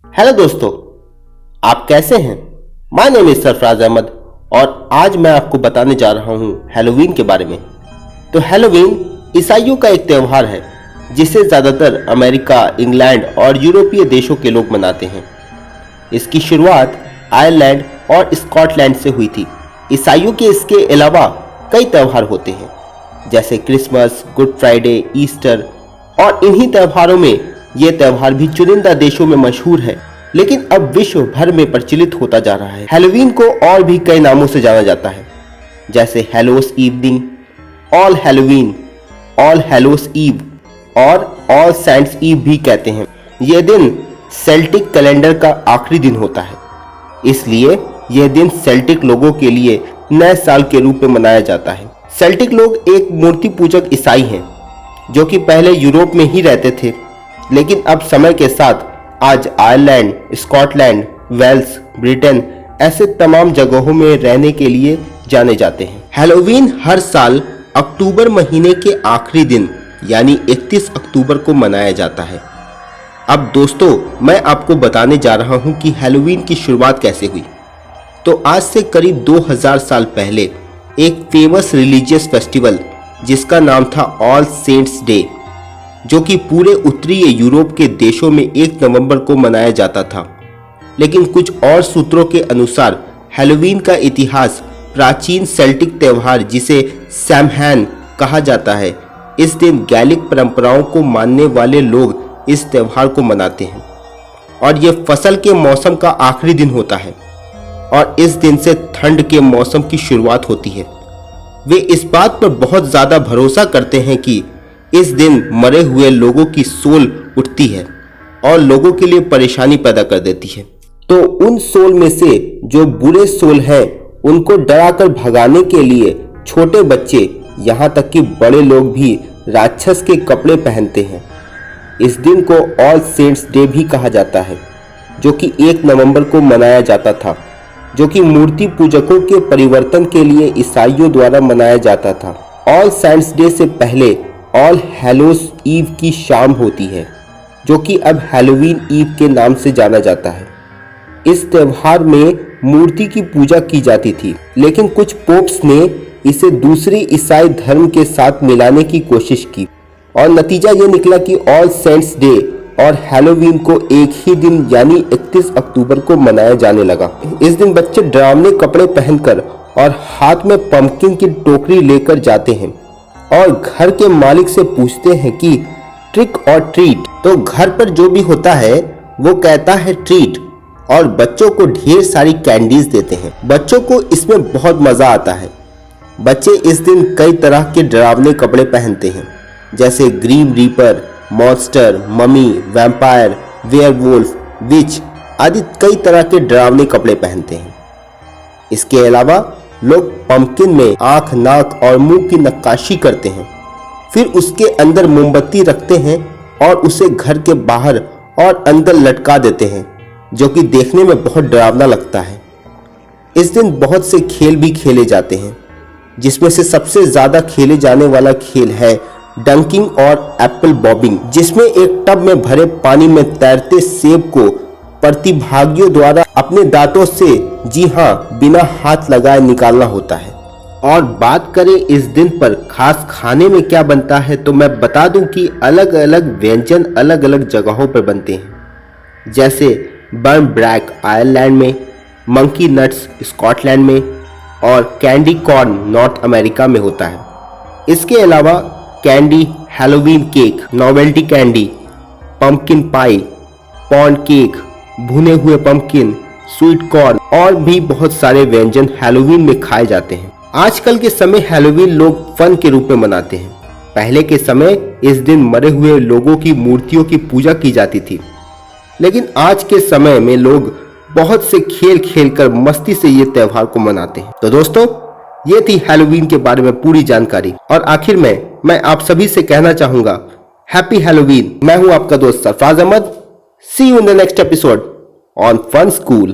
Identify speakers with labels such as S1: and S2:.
S1: Hello दोस्तों, आप कैसे हैं। My name is Sarfaraz Ahmed और आज मैं आपको बताने जा रहा हूं हैलोवीन के बारे में। तो हैलोवीन ईसाइयों का एक त्यौहार है जिसे ज़्यादातर अमेरिका, इंग्लैंड और यूरोपीय देशों के लोग मनाते हैं। इसकी शुरुआत आयरलैंड और स्कॉटलैंड से हुई थी। ईसाइयों के इसके अलावा कई त्यौहार होते हैं जैसे क्रिसमस, गुड फ्राइडे, ईस्टर, और इन्हीं त्योहारों में ये त्यौहार भी चुनिंदा देशों में मशहूर है, लेकिन अब विश्व भर में प्रचलित होता जा रहा है। हैलोवीन को और भी कई नामों से जाना जाता है जैसे Hallows Evening, All Halloween, All Hallows Eve और ऑल सेंट्स ईव भी कहते हैं। यह दिन सेल्टिक कैलेंडर का आखिरी दिन होता है, इसलिए यह दिन सेल्टिक लोगों के लिए नए साल के रूप में मनाया जाता है। सेल्टिक लोग एक मूर्ति पूजक ईसाई हैं जो कि पहले यूरोप में ही रहते थे, लेकिन अब समय के साथ आज आयरलैंड, स्कॉटलैंड, वेल्स, ब्रिटेन ऐसे तमाम जगहों में रहने के लिए जाने जाते हैं। हैलोवीन हर साल अक्टूबर महीने के आखिरी दिन यानी 31 अक्टूबर को मनाया जाता है। अब दोस्तों, मैं आपको बताने जा रहा हूं कि हैलोवीन की शुरुआत कैसे हुई। तो आज से करीब 2000 साल पहले एक फेमस रिलीजियस फेस्टिवल जिसका नाम था ऑल सेंट्स डे, जो कि पूरे उत्तरी यूरोप के देशों में 1 नवंबर को मनाया जाता था। लेकिन कुछ और सूत्रों के अनुसार हैलोवीन का इतिहास प्राचीन सेल्टिक त्यौहार जिसे सैमहैन कहा जाता है। इस दिन गैलिक परंपराओं को मानने वाले लोग इस त्यौहार को मनाते हैं और ये फसल के मौसम का आखिरी दिन होता है और इस दिन से ठंड के मौसम की शुरुआत होती है। वे इस बात पर बहुत ज़्यादा भरोसा करते हैं कि इस दिन मरे हुए लोगों की सोल उठती है और लोगों के लिए परेशानी पैदा कर देती है। तो उन सोल में से जो बुरे सोल हैं उनको डराकर भगाने के लिए छोटे बच्चे यहाँ तक कि बड़े लोग भी राक्षस के कपड़े पहनते हैं। इस दिन को ऑल सेंट्स डे भी कहा जाता है, जो कि 1 नवंबर को मनाया जाता था, जो कि मूर्ति पूजकों के परिवर्तन के लिए ईसाइयों द्वारा मनाया जाता था। ऑल सेंट्स डे से पहले ऑल हैलोस ईव की शाम होती है, जो कि अब हैलोवीन ईव के नाम से जाना जाता है। इस त्यौहार में मूर्ति की पूजा की जाती थी, लेकिन कुछ पोप्स ने इसे दूसरी ईसाई धर्म के साथ मिलाने की कोशिश की और नतीजा ये निकला कि ऑल सेंट्स डे और हैलोवीन को एक ही दिन यानी 31 अक्टूबर को मनाया जाने लगा। इस दिन बच्चे डरावने कपड़े पहनकर और हाथ में पंपकिन की टोकरी लेकर जाते हैं और घर के मालिक से पूछते हैं कि ट्रिक और ट्रीट। तो घर पर जो भी होता है वो कहता है ट्रीट और बच्चों को ढेर सारी कैंडीज देते हैं। बच्चों को इसमें बहुत मजा आता है। बच्चे इस दिन कई तरह के डरावने कपड़े पहनते हैं जैसे grim reaper, monster, mummy, vampire, werewolf, witch आदि कई तरह के डरावने कपड़े पहनते हैं। इसके अलावा लोग पंपकिन में आंख, नाक और मुंह की नक्काशी करते हैं, फिर उसके अंदर मोमबत्ती रखते हैं और उसे घर के बाहर और अंदर लटका देते हैं, जो कि देखने में बहुत डरावना लगता है। इस दिन बहुत से खेल भी खेले जाते हैं, जिसमें से सबसे ज्यादा खेले जाने वाला खेल है डंकिंग और एप्पल बॉबिंग, जिसमें एक टब में भरे पानी में तैरते सेब को प्रतिभागियों द्वारा अपने दांतों से, जी हाँ, बिना हाथ लगाए निकालना होता है। और बात करें इस दिन पर खास खाने में क्या बनता है, तो मैं बता दूं कि अलग अलग व्यंजन अलग अलग जगहों पर बनते हैं, जैसे बर्न ब्रैक आयरलैंड में, मंकी नट्स स्कॉटलैंड में और कैंडी कॉर्न नॉर्थ अमेरिका में होता है। इसके अलावा candy, Halloween cake, novelty candy, pumpkin pie, pound cake, भुने हुए पंपकिन, स्वीट कॉर्न और भी बहुत सारे व्यंजन हैलोवीन में खाए जाते हैं। आजकल के समय हैलोवीन लोग फन के रूप में मनाते हैं। पहले के समय इस दिन मरे हुए लोगों की मूर्तियों की पूजा की जाती थी, लेकिन आज के समय में लोग बहुत से खेल खेलकर मस्ती से ये त्यौहार को मनाते हैं। तो दोस्तों, ये थी हैलोवीन के बारे में पूरी जानकारी और आखिर में मैं आप सभी से कहना चाहूंगा हैप्पी हैलोवीन। मैं हूं आपका दोस्त Sarfaraz Ahmad. See you in the next episode on Fun school.